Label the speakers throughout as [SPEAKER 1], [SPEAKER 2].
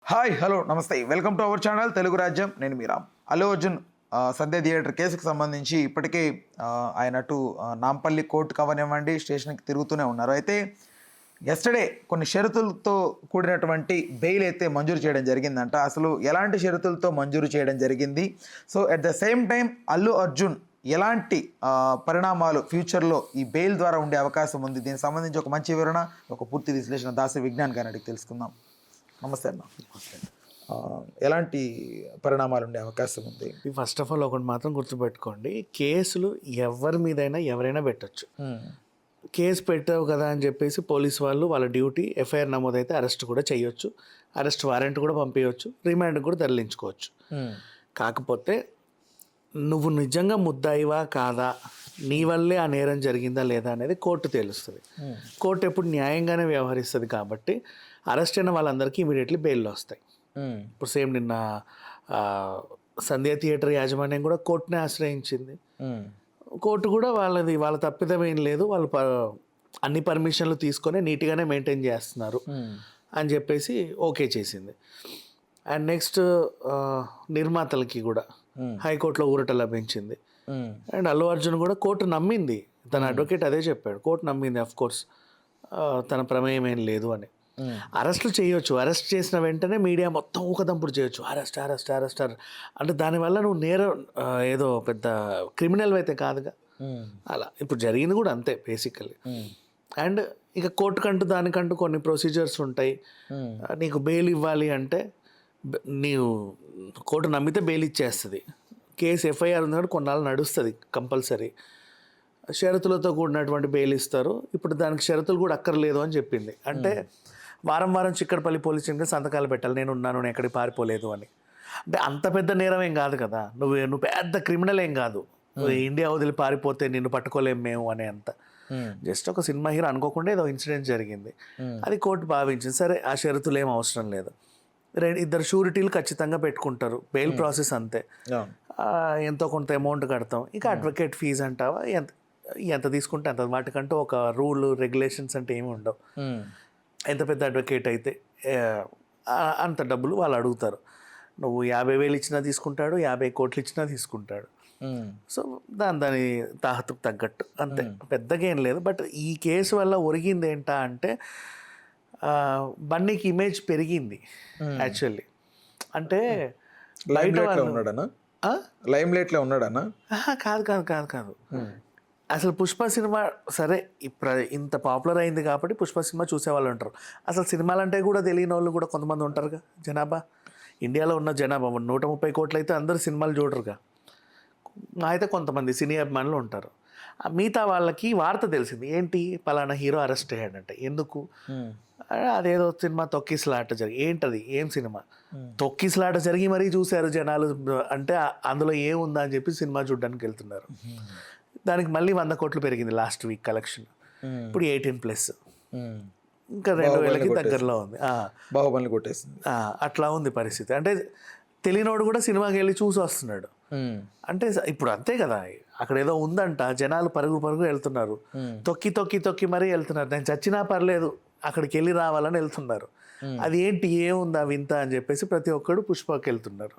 [SPEAKER 1] Hi hello నమస్తే welcome to our channel Telugu రాజ్యం. నేను మీ రామ్. అల్లు అర్జున్ సంధ్య థియేటర్ కేసుకు సంబంధించి ఇప్పటికే ఆయన అటు నాంపల్లి కోర్టుకు అవనివ్వండి స్టేషన్కి తిరుగుతూనే ఉన్నారు. అయితే ఎస్టర్డే కొన్ని షరతులతో కూడినటువంటి బెయిల్ అయితే మంజూరు చేయడం జరిగిందంట. అసలు ఎలాంటి షరతులతో మంజూరు చేయడం జరిగింది, so at the same time Allu Arjun ఎలాంటి పరిణామాలు ఫ్యూచర్లో ఈ బెయిల్ ద్వారా ఉండే అవకాశం ఉంది, దీనికి సంబంధించి ఒక మంచి వివరణ, ఒక పూర్తి విశ్లేషణ దాసి విజ్ఞాన్ గారిని అడిగి తెలుసుకుందాం. నమస్తే అన్న. ఎలాంటి పరిణామాలు ఉండే అవకాశం ఉంది?
[SPEAKER 2] ఫస్ట్ ఆఫ్ ఆల్ ఒకటి మాత్రం గుర్తుపెట్టుకోండి, కేసులు ఎవరి మీదైనా ఎవరైనా పెట్టచ్చు. కేసు పెట్టావు కదా అని చెప్పేసి పోలీస్ వాళ్ళు వాళ్ళ డ్యూటీ, ఎఫ్ఐఆర్ నమోదైతే అరెస్ట్ కూడా చేయొచ్చు, అరెస్ట్ వారెంట్ కూడా పంపించవచ్చు, రిమాండ్ కూడా తరలించుకోవచ్చు. కాకపోతే నువ్వు నిజంగా ముద్దాయివా కాదా, నీ వల్లే ఆ నేరం జరిగిందా లేదా అనేది కోర్టు తేలుస్తుంది. కోర్టు ఎప్పుడు న్యాయంగానే వ్యవహరిస్తుంది కాబట్టి అరెస్ట్ అయిన వాళ్ళందరికీ ఇమీడియట్లీ బెయిల్లో వస్తాయి. ఇప్పుడు సేమ్ నిన్న సంధ్య థియేటర్ యాజమాన్యం కూడా కోర్టునే ఆశ్రయించింది. కోర్టు కూడా వాళ్ళ తప్పిదం ఏం లేదు, వాళ్ళు అన్ని పర్మిషన్లు తీసుకొని నీట్గానే మెయింటైన్ చేస్తున్నారు అని చెప్పేసి ఓకే చేసింది. అండ్ నెక్స్ట్ నిర్మాతలకి కూడా హైకోర్టులో ఊరట లభించింది. అండ్ అల్లు అర్జున్ కూడా కోర్టు నమ్మింది, తన అడ్వకేట్ అదే చెప్పాడు, కోర్టు నమ్మింది అఫ్ కోర్స్ తన ప్రమేయం ఏం లేదు అని. అరెస్టులు చేయొచ్చు, అరెస్ట్ చేసిన వెంటనే మీడియా మొత్తం ఊకదంపుడు చేయొచ్చు, అరెస్ట్ అరెస్ట్ అరెస్ట్ అంటే దానివల్ల నువ్వు నేరం ఏదో పెద్ద క్రిమినల్ అయితే కాదుగా. అలా ఇప్పుడు జరిగింది కూడా అంతే బేసికల్లీ. అండ్ ఇక కోర్టుకంటూ దానికంటూ కొన్ని ప్రొసీజర్స్ ఉంటాయి. నీకు బెయిల్ ఇవ్వాలి అంటే నీవు కోర్టు నమ్మితే బెయిల్ ఇచ్చేస్తుంది. కేసు ఎఫ్ఐఆర్ ఉంది కాబట్టి కొన్నాళ్ళు నడుస్తుంది కంపల్సరీ. షరతులతో కూడినటువంటి బెయిల్ ఇస్తారు. ఇప్పుడు దానికి షరతులు కూడా అక్కర్లేదు అని చెప్పింది. అంటే వారం వారం చిక్కడపల్లి పోలీస్ స్టేషన్కి సంతకాలు పెట్టాలి, నేను ఉన్నాను, నేను ఎక్కడికి పారిపోలేదు అని. అంటే అంత పెద్ద నేరం ఏం కాదు కదా, నువ్వు పెద్ద క్రిమినల్ ఏం కాదు. ఇండియా వదిలి పారిపోతే నిన్ను పట్టుకోలేము మేము అనే అంత. జస్ట్ ఒక సినిమా హీరో అనుకోకుండా ఏదో ఇన్సిడెంట్ జరిగింది, అది కోర్టు భావించింది. సరే ఆ షరతులు ఏం అవసరం లేదు, ఇద్దరు షూరిటీలు ఖచ్చితంగా పెట్టుకుంటారు, బెయిల్ ప్రాసెస్ అంతే. ఎంతో కొంత అమౌంట్ కడతాం, ఇక అడ్వకేట్ ఫీజు అంటావా ఎంత తీసుకుంటే అంత. వాటికంటూ ఒక రూల్ రెగ్యులేషన్స్ అంటే ఏమి ఉండవు. ఎంత పెద్ద అడ్వకేట్ అయితే అంత డబ్బులు వాళ్ళు అడుగుతారు. నువ్వు 50,000 ఇచ్చినా తీసుకుంటాడు, 50 కోట్లు ఇచ్చినా తీసుకుంటాడు. సో దాని తాహతుకు తగ్గట్టు అంతే, పెద్దగా ఏం లేదు. బట్ ఈ కేసు వల్ల ఒరిగింది ఏంటా అంటే బన్నీకి ఇమేజ్ పెరిగింది యాక్చువల్లీ. అంటే
[SPEAKER 1] లైమ్ లైట్లో ఉన్నాడనా?
[SPEAKER 2] కాదు కాదు కాదు కాదు అసలు పుష్ప సినిమా సరే ఇప్పుడు ఇంత పాపులర్ అయింది కాబట్టి పుష్ప సినిమా చూసేవాళ్ళు ఉంటారు. అసలు సినిమాలు అంటే కూడా తెలియని వాళ్ళు కూడా కొంతమంది ఉంటారుగా. జనాభా, ఇండియాలో ఉన్న జనాభా 130 కోట్లు అయితే అందరు సినిమాలు చూడరుగా. అయితే కొంతమంది సినీ అభిమానులు ఉంటారు. మిగతా వాళ్ళకి వార్త తెలిసింది, ఏంటి పలానా హీరో అరెస్ట్ అయ్యాడంటే. ఎందుకు? అదేదో సినిమా తొక్కిసలాట జరిగి. ఏంటది, ఏం సినిమా తొక్కిసలాట జరిగి మరీ చూశారు జనాలు అంటే అందులో ఏముందా అని చెప్పి సినిమా చూడడానికి వెళ్తున్నారు. దానికి మళ్ళీ 100 కోట్లు పెరిగింది లాస్ట్ వీక్ కలెక్షన్. ఇప్పుడు 18+, ఇంకా 2,000కి దగ్గరలో ఉంది.
[SPEAKER 1] బాహుబలి కొట్టేసింది.
[SPEAKER 2] అట్లా ఉంది పరిస్థితి. అంటే తెలియనోడు కూడా సినిమాకి వెళ్ళి చూసి వస్తున్నాడు. అంటే ఇప్పుడు అంతే కదా, అక్కడ ఏదో ఉందంట, జనాలు పరుగు వెళ్తున్నారు, తొక్కి తొక్కి తొక్కి మరీ వెళ్తున్నారు. నేను చచ్చినా పర్లేదు అక్కడికి వెళ్ళి రావాలని వెళ్తున్నారు. అది ఏంటి, ఏముందా వింత అని చెప్పేసి ప్రతి ఒక్కడు పుష్పకి వెళ్తున్నారు.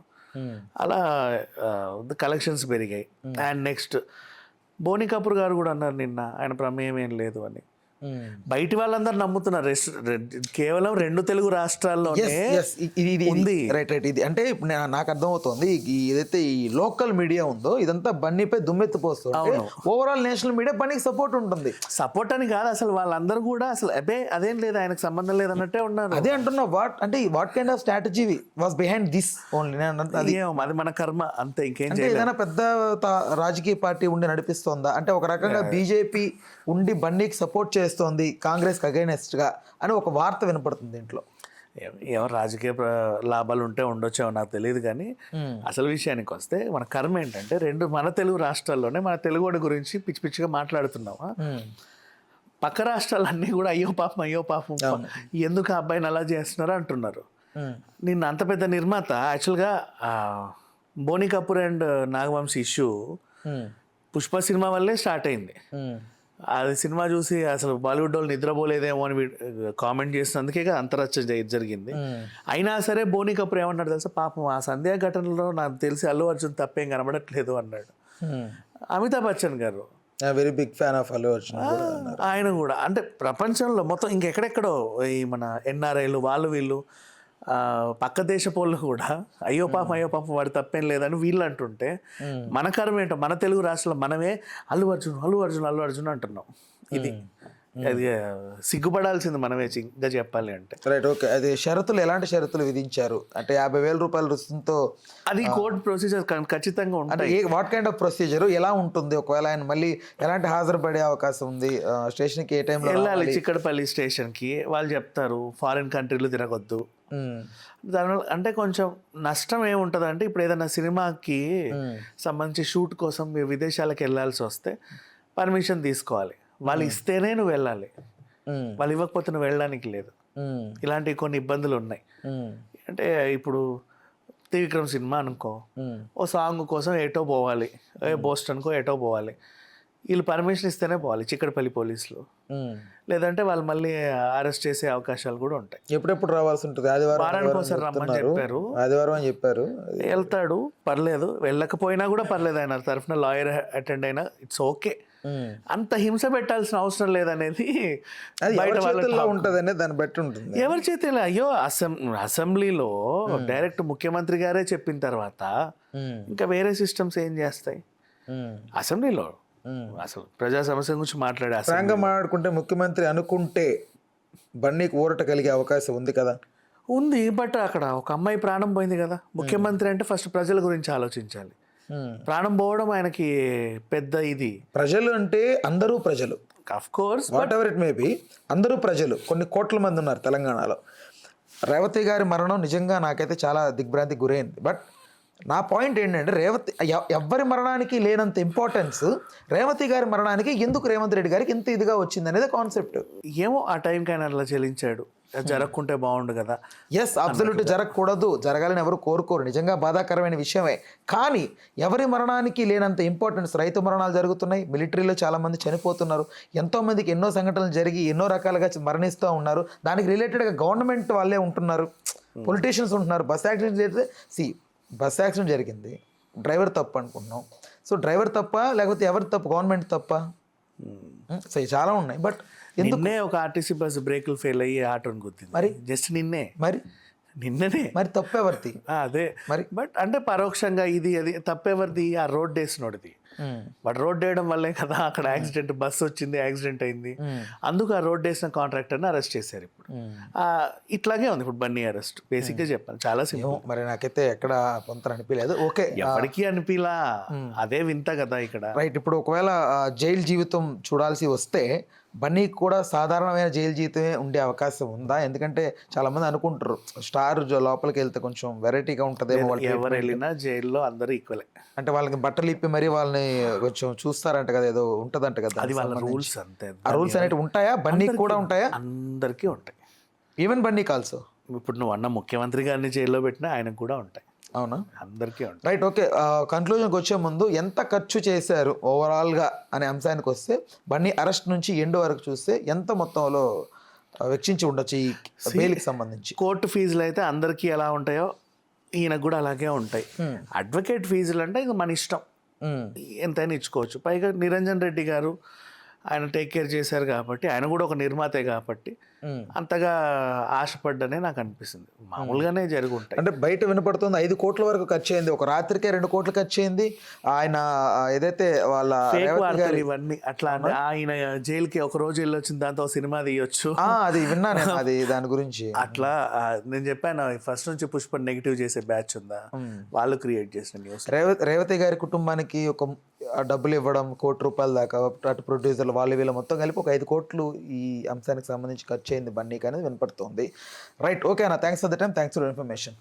[SPEAKER 2] అలా కలెక్షన్స్ పెరిగాయి. అండ్ నెక్స్ట్ బోనీ కపూర్ గారు కూడా అన్నారు నిన్న, ఆయన ప్రమేయం ఏం లేదు అని. బయటి వాళ్ళందరూ నమ్ముతున్నారు. కేవలం 2 తెలుగు రాష్ట్రాల్లోనే ఉంది.
[SPEAKER 1] రైట్ ఇది అంటే నాకు అర్థమవుతుంది, ఏదైతే ఈ లోకల్ మీడియా ఉందో ఇదంతా బన్నీపై దుమ్మెత్తిపోస్తుంది. ఓవరాల్ నేషనల్ మీడియా బన్నీకి సపోర్ట్ ఉంటుంది.
[SPEAKER 2] సపోర్ట్ అని కాదు, అసలు వాళ్ళందరూ కూడా అసలు అదేం లేదు, ఆయనకు సంబంధం లేదు అన్నట్టే ఉన్నారు.
[SPEAKER 1] అదే అంటున్నా, what kind of strategy was behind this only?
[SPEAKER 2] అది మన కర్మ అంతే, ఇంకేం.
[SPEAKER 1] ఏదైనా పెద్ద రాజకీయ పార్టీ ఉండి నడిపిస్తోందా అంటే, ఒక రకంగా బీజేపీ ఉండి బన్నీకి సపోర్ట్ చేస్తోంది కాంగ్రెస్కి అగైనెస్ట్గా అని ఒక వార్త వినపడుతుంది దీంట్లో.
[SPEAKER 2] ఎవరు రాజకీయ లాభాలు ఉంటే ఉండొచ్చేమో నాకు తెలియదు, కానీ అసలు విషయానికి వస్తే మన కర్మ ఏంటంటే మన తెలుగు రాష్ట్రాల్లోనే మన తెలుగువాడి గురించి పిచ్చి పిచ్చిగా మాట్లాడుతున్నామా. పక్క రాష్ట్రాలన్నీ కూడా అయ్యో పాపం ఎందుకు ఆ అబ్బాయిని అలా చేస్తున్నారు అంటున్నారు. నిన్న అంత పెద్ద నిర్మాత యాక్చువల్గా Boney Kapoor and Nagavamsi issue Pushpa cinema వల్లే స్టార్ట్ అయింది. అది సినిమా చూసి అసలు బాలీవుడ్ వాళ్ళు నిద్రపోలేదేమో అని కామెంట్ చేసినందుకే కదా అంతరచ్చ జరిగింది. అయినా సరే బోనీ కపూర్ ఏమన్నాడు తెలుసా, పాపం ఆ సంధ్యా ఘటనలో నాకు తెలిసి అల్లు అర్జున్ తప్పేం కనబడట్లేదు అన్నాడు. అమితాబ్ బచ్చన్ గారు
[SPEAKER 1] very big fan of Allu Arjun.
[SPEAKER 2] ఆయన కూడా అంటే ప్రపంచంలో మొత్తం ఇంకెక్కడెక్కడో ఈ మన ఎన్ఆర్ఐలు వాళ్ళు వీళ్ళు పక్క దేశపోళ్ళు కూడా అయ్యో పాపం వాడు తప్పేం లేదని వీళ్ళు అంటుంటే మన కర్మ ఏంటో మన తెలుగు రాష్ట్రంలో మనమే అల్లు అర్జున్ అంటున్నాం. ఇది అది సిగ్గుపడాల్సింది మనమే ఇంకా చెప్పాలి అంటే.
[SPEAKER 1] Right, okay. అది షరతులు ఎలాంటి షరతులు విధించారు అంటే 50,000 రూపాయల రుసుంతో?
[SPEAKER 2] అది కోర్టు ప్రొసీజర్ ఖచ్చితంగా ఉంటాయి.
[SPEAKER 1] వాట్ కైండ్ ఆఫ్ ప్రొసీజర్, ఎలా ఉంటుంది? ఒకవేళ ఆయన మళ్ళీ ఎలాంటి హాజరు పడే అవకాశం ఉంది? స్టేషన్కి ఏ టైంలో
[SPEAKER 2] వెళ్ళాలి? చిక్కడపల్లి స్టేషన్కి. వాళ్ళు చెప్తారు ఫారిన్ కంట్రీలు తిరగొద్దు. దానివల్ల అంటే కొంచెం నష్టం ఏముంటుంది అంటే, ఇప్పుడు ఏదైనా సినిమాకి సంబంధించి షూట్ కోసం మీరు విదేశాలకు వెళ్ళాల్సి వస్తే పర్మిషన్ తీసుకోవాలి. వాళ్ళు ఇస్తేనే నువ్వు వెళ్ళాలి, వాళ్ళు ఇవ్వకపోతే నువ్వు వెళ్ళడానికి లేదు. ఇలాంటి కొన్ని ఇబ్బందులు ఉన్నాయి. అంటే ఇప్పుడు త్రివిక్రమ్ సినిమా అనుకో, ఓ సాంగ్ కోసం ఏటో పోవాలి, బోస్టన్కో ఏటో పోవాలి, వీళ్ళు పర్మిషన్ ఇస్తేనే పోవాలి చిక్కడపల్లి పోలీసులు. లేదంటే వాళ్ళు మళ్ళీ అరెస్ట్ చేసే అవకాశాలు కూడా ఉంటాయి.
[SPEAKER 1] ఎప్పుడెప్పుడు రావాల్సి ఉంటుంది?
[SPEAKER 2] వారానికి ఒకసారి రమ్మని చెప్పారు,
[SPEAKER 1] ఆదివారం అని చెప్పారు.
[SPEAKER 2] వెళ్తాడు, పర్లేదు. వెళ్ళకపోయినా కూడా పర్లేదు, ఆయన తరఫున లాయర్ అటెండ్ అయినా ఇట్స్ ఓకే. అంత హింస పెట్టాల్సిన అవసరం లేదనేది బయట వాళ్ళ
[SPEAKER 1] ఉంటుంది, దాన్ని బట్టి ఉంటుంది.
[SPEAKER 2] ఎవరి చేతిలో? అయ్యో అసెంబ్లీలో డైరెక్ట్ ముఖ్యమంత్రి గారే చెప్పిన తర్వాత ఇంకా వేరే సిస్టమ్స్ ఏం చేస్తాయి? అసెంబ్లీలో అసలు ప్రజా సమస్య గురించి
[SPEAKER 1] మాట్లాడుకుంటే ముఖ్యమంత్రి అనుకుంటే బన్నీకి ఊరట కలిగే అవకాశం ఉంది కదా?
[SPEAKER 2] ఉంది. బట్ అక్కడ ఒక అమ్మాయి ప్రాణం పోయింది కదా. ముఖ్యమంత్రి అంటే ఫస్ట్ ప్రజల గురించి ఆలోచించాలి. ప్రాణం పోవడం ఆయనకి పెద్ద ఇది.
[SPEAKER 1] ప్రజలు అంటే అందరూ ప్రజలు,
[SPEAKER 2] of course,
[SPEAKER 1] what ever it may be, అందరూ ప్రజలు. కొన్ని కోట్ల మంది ఉన్నారు తెలంగాణలో. రేవతి గారి మరణం నిజంగా నాకైతే చాలా దిగ్భ్రాంతికి గురైంది. బట్ నా పాయింట్ ఏంటంటే, ఎవ్వరి మరణానికి లేనంత ఇంపార్టెన్స్ రేవతి గారి మరణానికి ఎందుకు రేవంత్ రెడ్డి గారికి ఇంత ఇదిగా వచ్చింది అనేది కాన్సెప్ట్.
[SPEAKER 2] ఏమో ఆ టైంకి ఆయన అట్లా చెల్లించాడు. జరగకుంటే బాగుండు కదా.
[SPEAKER 1] ఎస్, అబ్సల్యూట్ జరగకూడదు, జరగాలని ఎవరు కోరుకోరు, నిజంగా బాధాకరమైన విషయమే. కానీ ఎవరి మరణానికి లేనంత ఇంపార్టెన్స్ రైతు మరణాలు జరుగుతున్నాయి, మిలిటరీలో చాలామంది చనిపోతున్నారు, ఎంతోమందికి ఎన్నో సంఘటనలు జరిగి ఎన్నో రకాలుగా మరణిస్తూ ఉన్నారు. దానికి రిలేటెడ్గా గవర్నమెంట్ వాళ్ళే ఉంటున్నారు, పొలిటీషియన్స్ ఉంటున్నారు. బస్ యాక్సిడెంట్ చేస్తే బస్ యాక్సిడెంట్ జరిగింది, డ్రైవర్ తప్పు అనుకుంటున్నాం. సో డ్రైవర్ తప్ప లేకపోతే ఎవరి తప్పు? గవర్నమెంట్ తప్ప? సో చాలా ఉన్నాయి. బట్
[SPEAKER 2] నిన్నే ఒక ఆర్టీసీ బస్సు బ్రేకులు ఫెయిల్ అయ్యి ఆటోని గుర్తింది. మరి జస్ట్ నిన్ననే మరి
[SPEAKER 1] తప్పెవరిది?
[SPEAKER 2] అదే మరి. బట్ అంటే పరోక్షంగా ఇది అది తప్పెవరిది? ఆ రోడ్ వేసినోడిది. బట్ రోడ్ వేయడం వల్లే కదా అక్కడ యాక్సిడెంట్, బస్సు వచ్చింది, యాక్సిడెంట్ అయింది. అందుకు ఆ రోడ్ వేసిన కాంట్రాక్టర్ని అరెస్ట్ చేశారు. ఇప్పుడు ఇట్లాగే ఉంది ఇప్పుడు బన్నీ అరెస్ట్. బేసిక్గా చెప్పాను, చాలా సింపుల్.
[SPEAKER 1] మరి నాకైతే ఎక్కడ కొంత అనిపించలేదు. ఓకే,
[SPEAKER 2] ఎవరికి అనిపిలా, అదే వింత కదా ఇక్కడ.
[SPEAKER 1] రైట్. ఇప్పుడు ఒకవేళ జైలు జీవితం చూడాల్సి వస్తే బన్నీకి కూడా సాధారణమైన జైలు జీవితమే ఉండే అవకాశం ఉందా? ఎందుకంటే చాలా మంది అనుకుంటారు స్టార్ లోపలికి వెళ్తే కొంచెం వెరైటీగా ఉంటుందేమో.
[SPEAKER 2] ఎవరు వెళ్ళినా జైల్లో అందరూ ఈక్వలే.
[SPEAKER 1] అంటే వాళ్ళకి బట్టలు ఇప్పి మరీ వాళ్ళని కొంచెం చూస్తారంట కదా, ఏదో ఉంటదంట కదా.
[SPEAKER 2] అది వాళ్ళ రూల్స్ అంతే.
[SPEAKER 1] ఆ రూల్స్ అనేవి ఉంటాయా? బన్నీకి కూడా ఉంటాయా?
[SPEAKER 2] అందరికీ ఉంటాయి.
[SPEAKER 1] ఈవెన్ బన్నీకి ఆల్సో.
[SPEAKER 2] ఇప్పుడు నువ్వు అన్న ముఖ్యమంత్రి గారిని జైల్లో పెట్టినా ఆయనకు కూడా ఉంటాయి.
[SPEAKER 1] అవునా?
[SPEAKER 2] అందరికీ ఉంటాయి.
[SPEAKER 1] Right, okay. కన్క్లూజన్కి వచ్చే ముందు ఎంత ఖర్చు చేశారు ఓవరాల్గా అనే అంశానికి వస్తే, బన్నీ అరెస్ట్ నుంచి ఎండ్ వరకు చూస్తే ఎంత మొత్తంలో వెచ్చించి ఉండొచ్చు ఈ బెయిల్కి సంబంధించి?
[SPEAKER 2] కోర్టు ఫీజులు అయితే అందరికీ ఎలా ఉంటాయో ఈయనకు కూడా అలాగే ఉంటాయి. అడ్వకేట్ ఫీజులు అంటే ఇక మన ఇష్టం, ఎంతైనా ఇచ్చుకోవచ్చు. పైగా నిరంజన్ రెడ్డి గారు ఆయన టేక్ కేర్ చేశారు కాబట్టి, ఆయన కూడా ఒక నిర్మాతే కాబట్టి అంతగా ఆశపడ్డనే నాకు అనిపిస్తుంది. మామూలుగానే జరుగుంటాయి.
[SPEAKER 1] అంటే బయట వినపడుతుంది 5 కోట్ల వరకు ఖర్చు అయింది, ఒక రాత్రికే 2 కోట్లు ఖర్చు అయింది. ఆయన ఏదైతే వాళ్ళ
[SPEAKER 2] ఇవన్నీ అట్లా ఆయన జైలుకి ఒక రోజు వెళ్ళి వచ్చింది, దాంతో సినిమా తీయొచ్చు.
[SPEAKER 1] అది విన్నాను, అది దాని గురించి.
[SPEAKER 2] అట్లా నేను చెప్పాను, ఫస్ట్ నుంచి పుష్ప నెగిటివ్ చేసే బ్యాచ్ ఉందా, వాళ్ళు క్రియేట్ చేసిన న్యూస్.
[SPEAKER 1] రేవతి గారి కుటుంబానికి ఒక డబ్బులు ఇవ్వడం, ₹1 కోటి దాకా, అటు ప్రొడ్యూసర్లు వాళ్ళు వీళ్ళు మొత్తం కలిపి ఒక 5 కోట్లు ఈ అంశానికి సంబంధించి ఖర్చు అయింది బన్నీకి అనేది వినపడుతుంది. రైట్, ఓకే అన్న, thanks for the time, thanks for information.